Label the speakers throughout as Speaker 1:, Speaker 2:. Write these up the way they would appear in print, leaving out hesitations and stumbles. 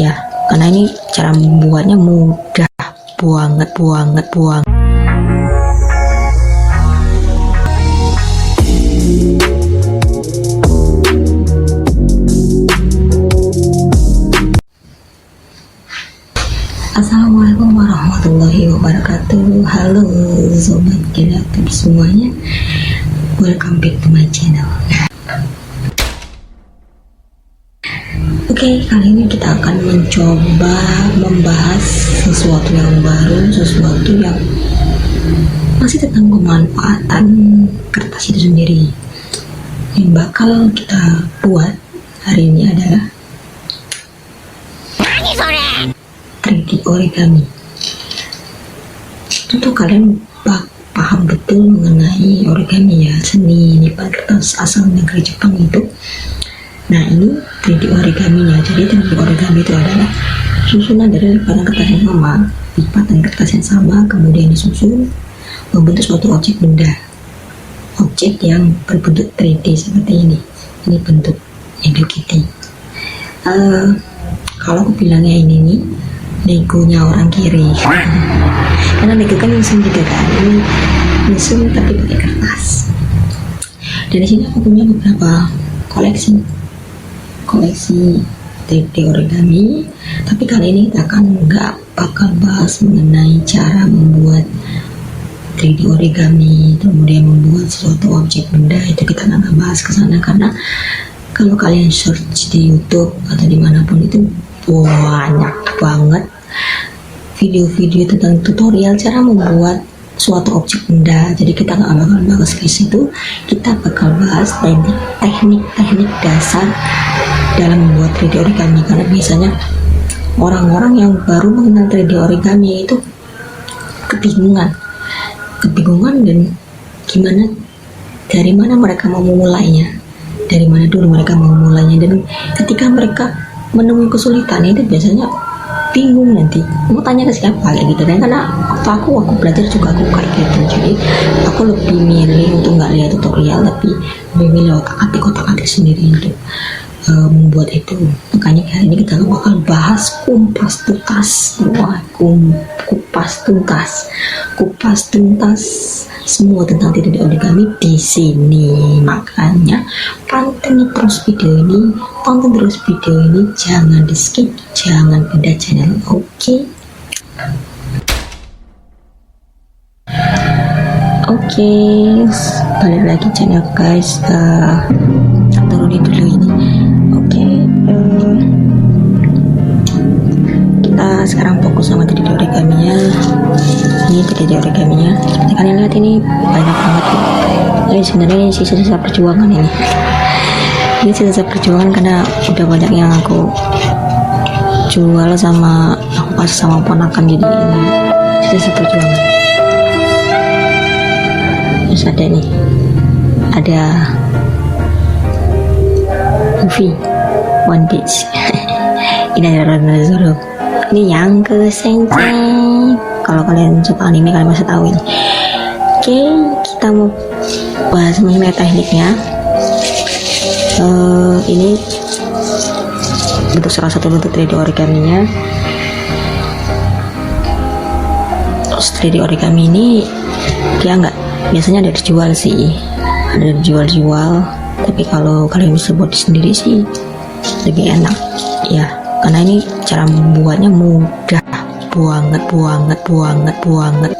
Speaker 1: ya, karena ini cara membuatnya mudah banget. Assalamualaikum warahmatullahi wabarakatuh. Halo sobat kreatif semuanya, welcome back to my channel. Oke, kali ini kita akan mencoba membahas sesuatu yang baru, sesuatu yang masih tentang pemanfaatan kertas itu sendiri. Yang bakal kita buat hari ini adalah 3D origami. Tentu kalian paham betul mengenai origami ya, seni nipan kertas asal negeri Jepang itu. Nah, ini 3D origaminya. Jadi 3D origami itu adalah susunan dari lipatan kertas yang sama, lipatan kertas yang sama kemudian disusun membentuk suatu objek benda, objek yang berbentuk 3D seperti ini. Ini bentuk Hello Kitty. Kalau aku bilangnya ini nih Legonya orang kiri, karena Lego kan nyusun juga kan, ini nyusun tapi pakai kertas. Dari sini aku punya beberapa koleksi 3D origami, tapi kali ini kita nggak bakal bahas mengenai cara membuat 3D origami, kemudian membuat suatu objek benda, itu kita nggak bahas ke sana, karena kalau kalian search di YouTube atau dimanapun itu banyak banget video-video tentang tutorial cara membuat suatu objek benda. Jadi kita nggak bakal bahas ke situ, kita bakal bahas teknik dasar dalam membuat 3D origami, karena biasanya orang-orang yang baru mengenal 3D origami itu kebingungan dan gimana, dari mana mereka mau memulainya, dan ketika mereka menemui kesulitan itu biasanya bingung, nanti mau tanya ke siapa kayak gitu. Dan karena waktu aku belajar juga aku kayak gitu, jadi aku lebih milih untuk nggak lihat tutorial, tapi lebih milih otak-atik sendiri untuk membuat itu. Makanya kali ini kita bakal bahas kupas tuntas semua tentang 3D origami di sini. Makanya tonton terus video ini, jangan di skip, jangan pindah channel. Oke, balik lagi channel guys. Turunin dulu ini. Kita sekarang fokus sama 3D origaminya. Ini 3D origaminya, seperti kalian lihat ini banyak banget. Ini sebenarnya ini sisa-sisa perjuangan ini. Ini sisa perjuangan karena udah banyak yang aku jual sama aku kasih sama ponakan, jadi ini sisa perjuangan. Terus ada nih, ada Luffy One Piece. Ini ada Zoro. Ini yang kesenceng. Kalau kalian suka anime kalian masih tahu ini. Oke, kita mau bahas mengenai tekniknya. Ini bentuk salah satu bentuk 3D origaminya. Terus 3D origami ini dia biasanya ada dijual sih, tapi kalau kalian bisa buat sendiri sih lebih enak ya, karena ini cara membuatnya mudah banget.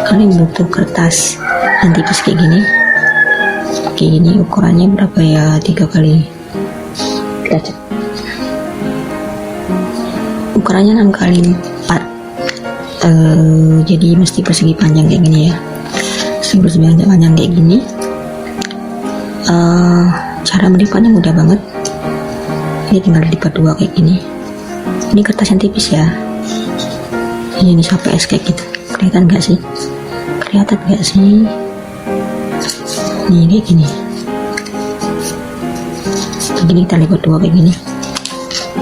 Speaker 1: Kalian butuh kertas yang tipis kayak gini, ukurannya berapa ya, 3 kali kita cek, ukurannya 6 kali 4, jadi mesti persegi panjang kayak gini ya, persegi panjang kayak gini. Cara melipatnya mudah banget, ini tinggal dilipat 2 kayak gini. Ini kertas yang tipis ya, ini sampai es kayak gitu. Kelihatan gak sih? Nih kayak gini. Begini kita lipat 2 kayak gini.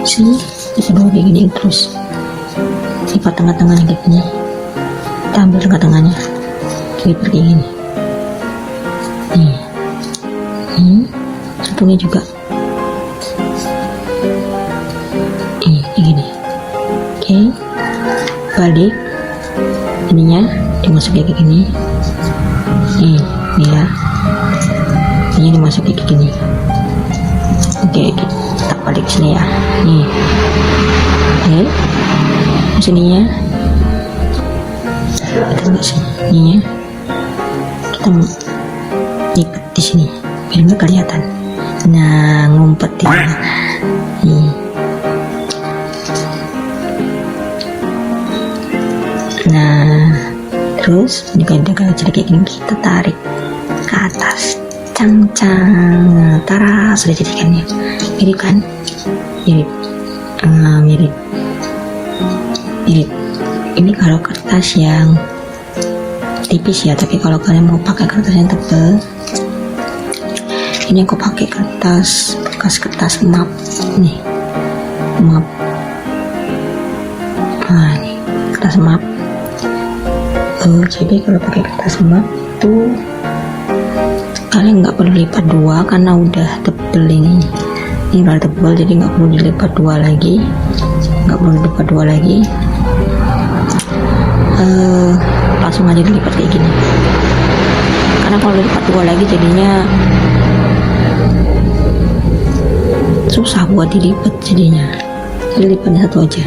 Speaker 1: Sini lipat 2 kayak gini, terus lipat tengah-tengahnya kayak gini. Kita ambil tengah-tengahnya, lipat kayak gini. Nih, satunya juga Oke, balik ininya dimasukin kayak gini. Nih ya, ini dimasukin kayak gini. Oke, kita balik sini ya. Nih, oke, sininya kita nggak sini ya, kita ikat di sini biar nggak kelihatan. Nah, ngumpetin. Nih. Nah, terus jika jadi kayak gini, kita tarik ke atas, cang-cang, tara, sudah jadi kan ya. Mirip kan? Mirip. Mirip. Ini kalau kertas yang tipis ya, tapi kalau kalian mau pakai kertas yang tebal, ini aku pakai kertas bekas kertas map nih, map. Nah, ini kertas map. Jadi kalau pakai kertas map tuh kalian nggak perlu lipat dua karena udah tebel ini udah tebel, jadi nggak perlu dilipat dua lagi, langsung aja dilipat kayak gini. Karena kalau dilipat dua lagi jadinya susah buat dilipat jadinya. Jadi lipatnya satu aja,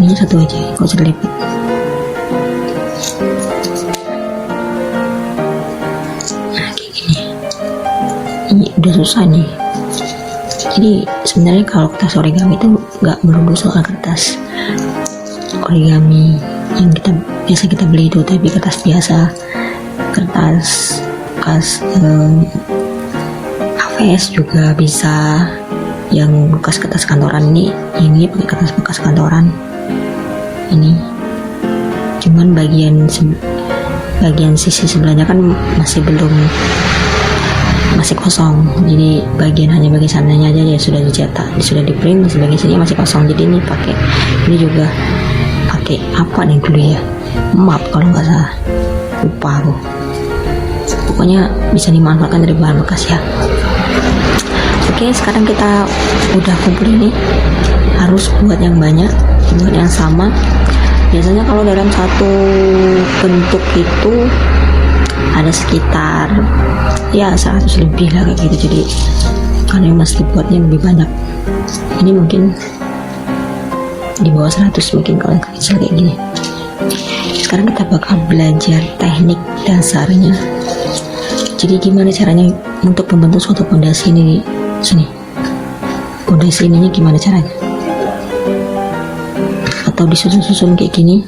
Speaker 1: ininya satu aja, nggak usah dilipat. Nah, kayak gini. Ini udah susah nih. Jadi sebenarnya kalau kertas origami itu nggak melulu soal kertas origami yang biasa kita beli itu, tapi kertas biasa, kertas AVS juga bisa, yang bekas kertas kantoran. Ini pakai kertas bekas kantoran ini, cuman bagian sisi sebelahnya kan masih kosong, jadi hanya bagian sananya aja ya sudah dicetak, sudah di print, bagian sini masih kosong. Jadi ini juga pakai apa nih dulu ya, map kalau nggak salah, lupa aku. Pokoknya bisa dimanfaatkan dari bahan bekas ya. Oke, sekarang kita udah kumpul ini, harus buat yang banyak, buat yang sama. Biasanya kalau dalam satu bentuk itu ada sekitar ya 100 lebih lah kayak gitu. Jadi kalian mesti buatnya lebih banyak. Ini mungkin di bawah 100 mungkin kalau kecil kayak gini. Sekarang kita bakal belajar teknik dasarnya. Jadi gimana caranya untuk membentuk suatu pondasi ini. Sini, pondasi ininya gimana caranya? Atau disusun-susun kayak gini?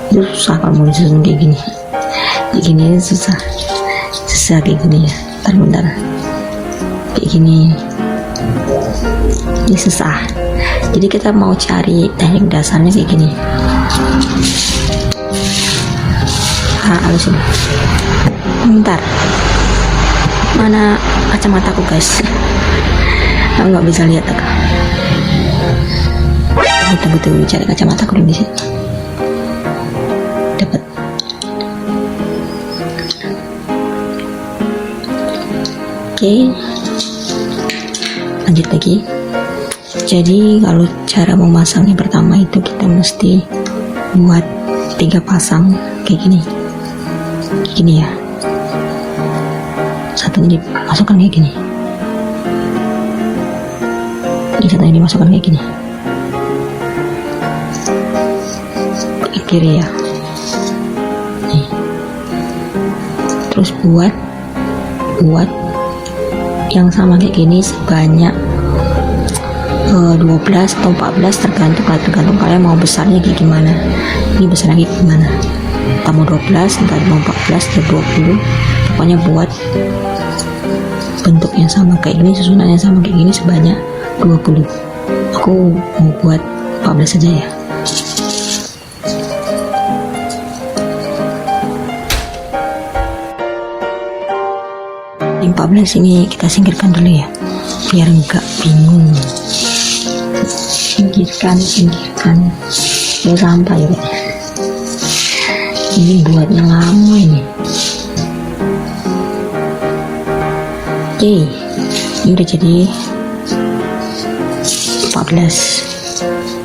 Speaker 1: Itu susah kalau mau disusun kayak gini. Kayak gini susah kayak gini ya. Bentar. Kayak gini. Ini susah. Jadi kita mau cari teknik dasarnya kayak gini. Halus ini. Bentar. Mana kacamataku guys? Aku nggak bisa lihat aku. Betul cari kacamataku dulu di sini. Dapat. Oke. Lanjut lagi. Jadi kalau cara memasangnya pertama itu kita mesti buat 3 pasang kayak gini. Kayak gini ya. Satunya dimasukkan kayak gini, ini satunya dimasukkan kayak gini ke kiri ya. Nih. Terus buat yang sama kayak gini sebanyak 12 atau 14 tergantung kalian mau besarnya kayak gimana. Ini besarnya kayak gimana, entah mau 12, entah mau 14 atau 20. Pokoknya buat bentuk yang sama kayak gini, susunan yang sama kayak gini sebanyak 20. Aku mau buat 14 saja ya. Yang 14 ini kita singkirkan dulu ya, biar enggak bingung. Singkirkan ya, sampah ya kayaknya. Ini buatnya lama ini. Oke, ini udah jadi 14.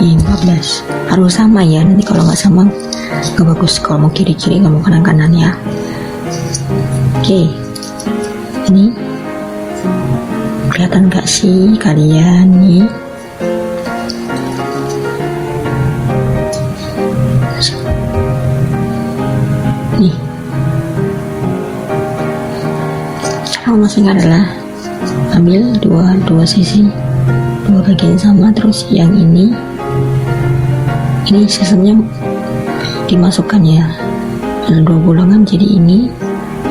Speaker 1: Nih 14 harus sama ya, nanti kalau nggak sama nggak bagus, kalau mau kiri-kiri nggak mau kanan-kanan ya. Oke, ini kelihatan gak sih kalian nih? Nih, cara memasuknya adalah ambil dua sisi, dua bagian sama, terus yang ini sistemnya dimasukkan ya, ada dua bolongan, jadi ini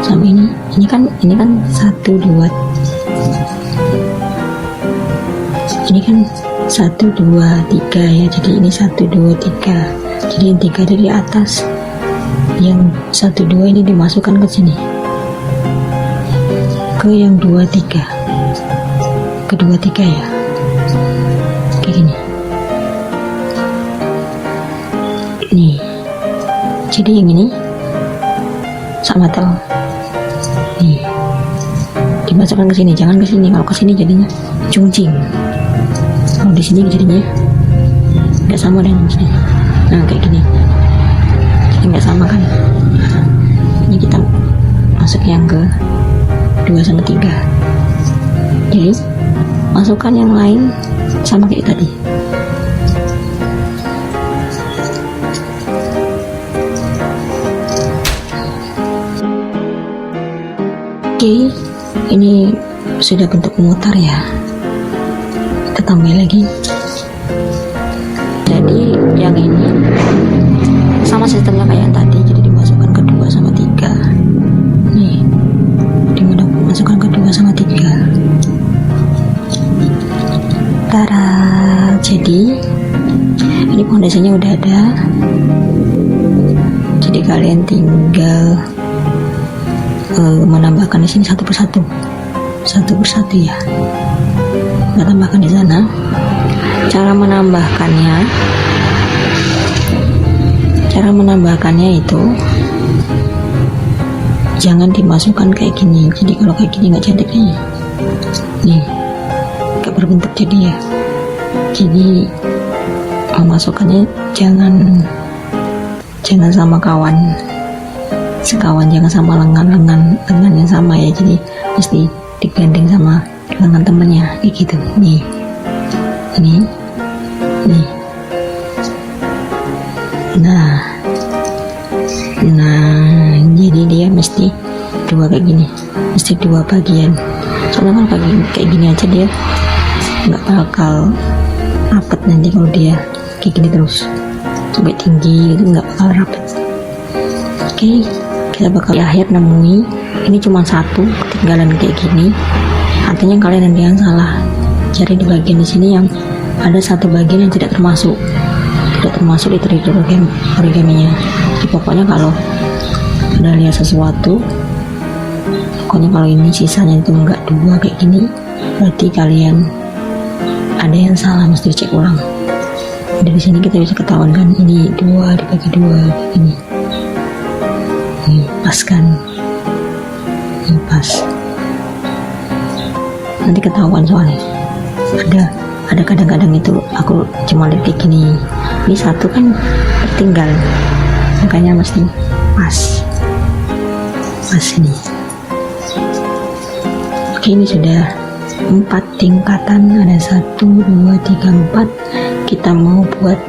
Speaker 1: sama ini kan 1 2, ini kan 1 2 3 ya, jadi ini 1 2 3, jadi yang 3 dari atas, yang 1 2 ini dimasukkan ke sini, ke yang 2 3, ke 2 3 ya, kayak gini nih. Jadi yang ini sama tuh nih dimasukkan ke sini, jangan ke sini, kalau ke sini jadinya cungcing, kalau di sini jadinya nggak sama dengan sini. Nah kayak gini, jadi nggak sama kan. Ini kita masuk yang ke 2 sama 3, jadi masukkan yang lain sama kayak tadi. Oke, ini sudah bentuk memutar ya, kita tambah lagi. Jadi yang ini sama sistemnya kayak yang tadi, jadi dimasukkan ke 2 sama 3 nih, dimasukkan ke 2 sama 3. Tara, jadi ini fondasinya udah ada, jadi kalian tinggal menambahkan di sini satu persatu ya, kita tambahkan di sana. Cara menambahkannya itu jangan dimasukkan kayak gini, jadi kalau kayak gini nggak cantik nih, nggak berbentuk jadi ya. Jadi memasukkannya jangan sama sekawan, jangan sama lengan yang sama ya, jadi mesti digandeng sama lengan temennya kayak gitu nih. Ini nih, nah jadi dia mesti dua kayak gini, mesti dua bagian, soalnya kalau kayak gini aja dia nggak bakal rapet nanti, kalau dia kayak gini terus sampai tinggi itu nggak bakal rapet. Oke, kita bakal di akhir nemui ini cuma satu ketinggalan kayak gini, artinya kalian yang salah. Cari di bagian di sini yang ada satu bagian yang tidak termasuk di 3D origaminya. Jadi pokoknya kalau udah lihat sesuatu, pokoknya kalau ini sisanya itu enggak dua kayak gini, berarti kalian ada yang salah, mesti cek ulang. Dari sini kita bisa ketahuan kan, ini dua dibagi dua kayak gini. Pas kan, ini pas, nanti ketahuan soalnya ada kadang-kadang itu aku cuma lihat kayak gini, ini satu kan tertinggal, makanya mesti pas ini. Oke, ini sudah 4 tingkatan, ada 1 2 3 4. Kita mau buat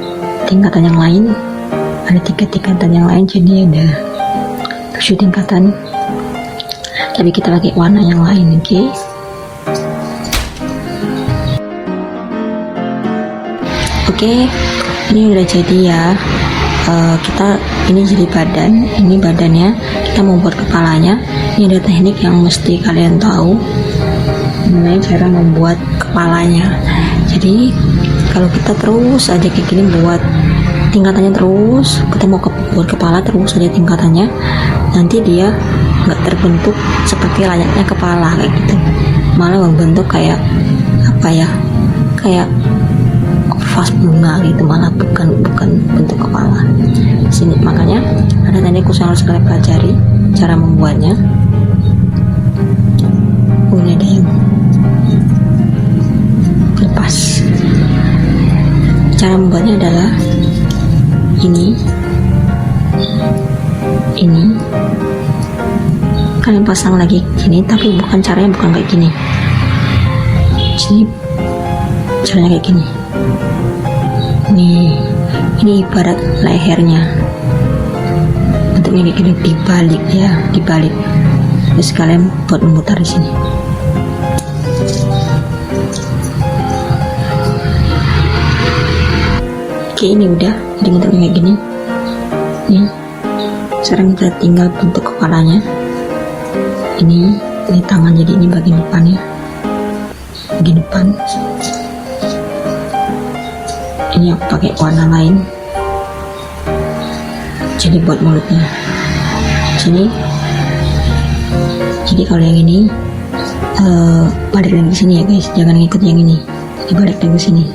Speaker 1: tingkatan yang lain, ada 3 tingkatan yang lain, jadi ada 7 tingkatan, tapi kita pakai warna yang lain. Oke. Oke, ini udah jadi ya. Kita ini jadi badan, ini badannya. Kita mau buat kepalanya. Ini ada teknik yang mesti kalian tahu mengenai cara membuat kepalanya. Jadi kalau kita terus aja kayak gini buat tingkatannya terus, kita mau buat kepala terus aja tingkatannya, nanti dia nggak terbentuk seperti layaknya kepala kayak gitu, malah membentuk kayak apa ya, kayak vas bunga gitu, malah bukan bentuk kepala sini. Makanya ada teknik khusus yang harus kalian pelajari cara membuatnya. Ini ada yang lepas. Cara membuatnya adalah ini kalian pasang lagi gini, tapi caranya bukan kayak gini. Sini caranya kayak gini. Ini ibarat lehernya, bentuknya kayak gini, dibalik ya, dibalik. Terus kalian buat memutar di sini. Oke, ini udah jadi bentuknya kayak gini. Nih, sekarang kita tinggal bentuk kepalanya. Ini tangan, jadi ini bagian depannya, bagian depan. Ini aku pakai warna lain. Jadi buat mulutnya sini. Jadi kalau yang ini balik lagi ke sini ya guys, jangan ngikut yang ini, dibalik lagi ke sini.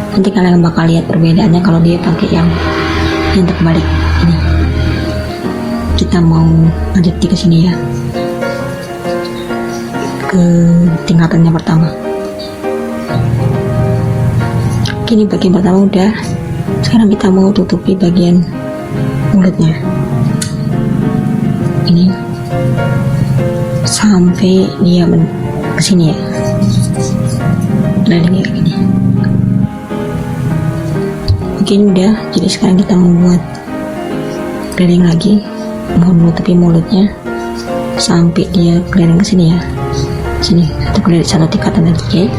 Speaker 1: Nanti kalian bakal lihat perbedaannya kalau dia pakai yang terbalik ini. Kita mau lanjut ke sini ya, ke tingkatannya pertama. Ini bagian pertama udah. Sekarang kita mau tutupi bagian mulutnya. Ini sampai dia ke sini ya, keliling kayak gini. Oke, ini udah. Jadi sekarang kita membuat keliling lagi, mau menutupi mulutnya sampai dia keliling ke sini ya, sini satu tingkatan lagi.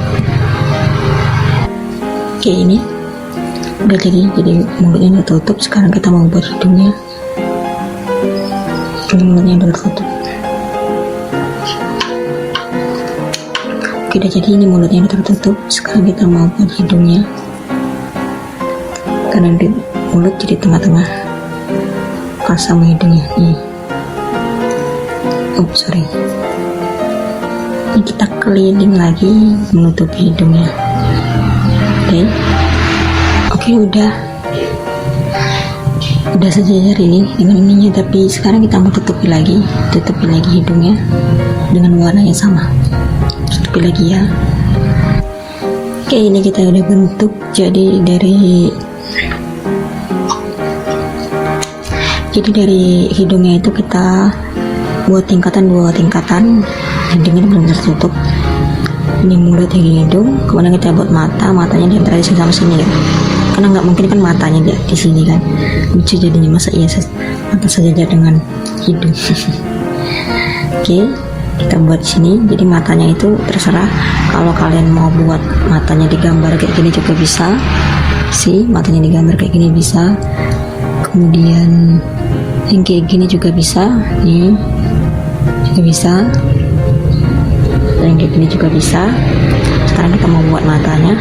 Speaker 1: Oke, ini udah jadi mulutnya udah tutup. Sekarang kita mau buat hidungnya. Ini mulutnya udah tutup. Oke, udah jadi, ini mulutnya udah tertutup. Sekarang kita mau buat hidungnya, karena di mulut jadi tengah-tengah pas sama hidungnya nih. Sorry. Ini kita keliling lagi menutupi hidungnya. Oke, udah sejajar ini dengan ininya, tapi sekarang kita mau tutupi lagi hidungnya dengan warna yang sama. Tutupi lagi ya. Oke, ini kita udah bentuk. Jadi dari hidungnya itu kita buat dua tingkatan. Hidungnya benar-benar tertutup. Ini mulut, ini hidung. Kemudian kita buat matanya di antara sini sama sini ya, karena nggak mungkin kan matanya di sini kan, lucu jadinya. Masa iya mata sejajar dengan hidung. Oke, kita buat sini. Jadi matanya itu terserah, kalau kalian mau buat matanya digambar kayak gini juga bisa sih, matanya digambar kayak gini bisa. Kemudian yang kayak gini juga bisa, nih juga bisa, yang kayak gini juga bisa. Sekarang kita mau buat matanya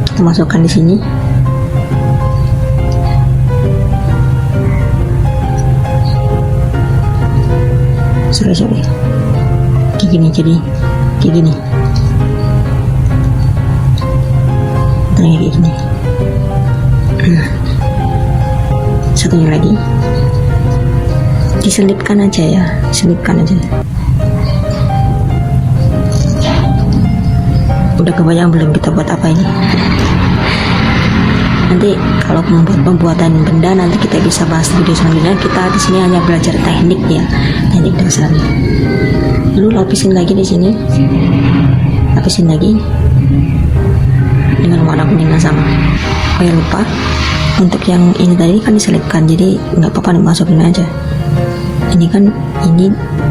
Speaker 1: kita masukkan di sini. Sorry kayak gini, jadi kayak gini, matanya kayak gini. Satunya lagi diselipkan aja ya, Udah kebayang belum kita buat apa ini? Nanti kalau pembuatan benda nanti kita bisa bahas di video selanjutnya. Kita di sini hanya belajar teknik ya, teknik dasarnya. Lalu lapisin lagi di sini, lapisin lagi dengan warna kuning yang sama. Oh ya, lupa, untuk yang ini tadi kan diselipkan, jadi nggak apa-apa dimasukin aja. Ini kan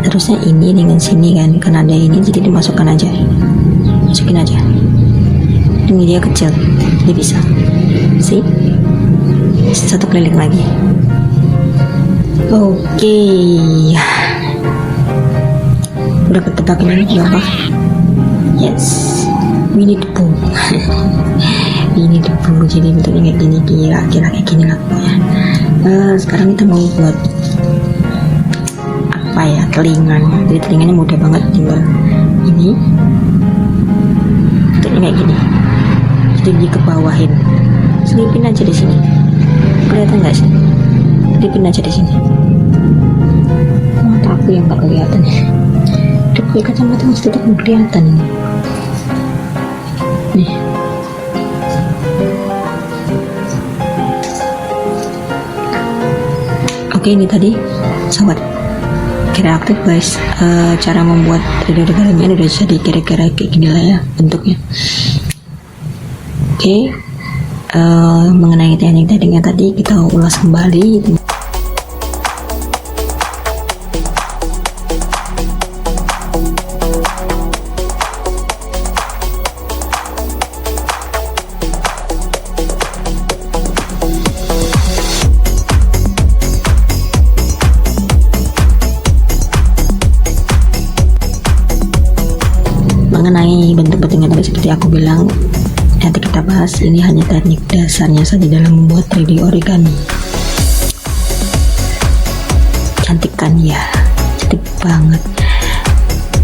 Speaker 1: harusnya ini dengan sini kan ada ini, jadi dimasukkan aja, masukin aja. Ini dia kecil, dia bisa sih. Satu keliling lagi. Oke, udah ketebak ini apa? Yes, Winnie the Pooh. Winnie the Pooh, jadi bentuknya kayak gini, kira-kira kayak gini lah pokoknya. Sekarang kita mau buat apa ya, telinganya. Jadi telinganya mudah banget, tinggal ini bentuknya kayak gini, jadi di kebawahin, selipin aja di sini. Kelihatan nggak sih? Selipin aja di sini. Mata aku yang nggak kelihatan. Pakai kacamata masih tetap kelihatan ini. nih. Oke, ini tadi sobat kreatif guys, cara membuat 3D origami udah jadi kira-kira kayak gini lah ya bentuknya. Oke, mengenai teknik-tekniknya tadi kita ulas kembali. Mengenai bentuk-bentuknya tadi seperti aku bilang, nanti kita bahas, ini hanya teknik dasarnya saja dalam membuat 3D origami. Cantik kan ya, cantik banget.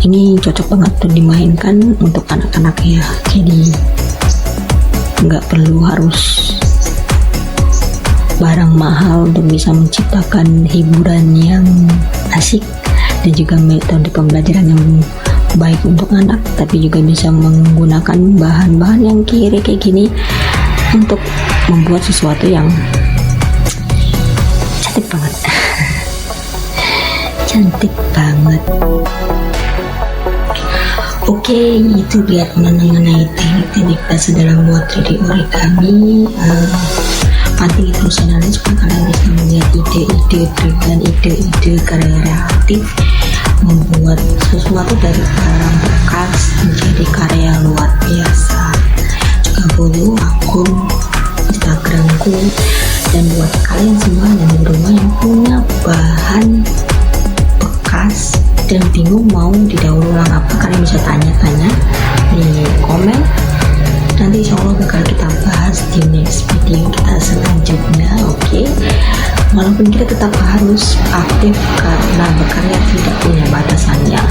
Speaker 1: Ini cocok banget untuk dimainkan untuk anak-anak ya, jadi nggak perlu harus barang mahal untuk bisa menciptakan hiburan yang asik, dan juga metode pembelajaran yang baik untuk anak, tapi juga bisa menggunakan bahan-bahan yang kiri kayak gini untuk membuat sesuatu yang cantik banget. Cantik banget. Oke, itu lihat mengenai teknik-teknik dasar dalam membuat 3D origami. Penting terus analis supaya kalian bisa melihat ide-ide dan ide-ide kreatif membuat sesuatu dari barang bekas menjadi karya luar biasa. Juga follow akun Instagramku, dan buat kalian semua yang di rumah yang punya bahan bekas dan bingung mau didaur ulang apa, kalian bisa tanya-tanya di komen. Nanti insya Allah bakal kita bahas di next video kita selanjutnya. Oke, walaupun kita tetap harus aktif karena berkarya tidak punya batasannya.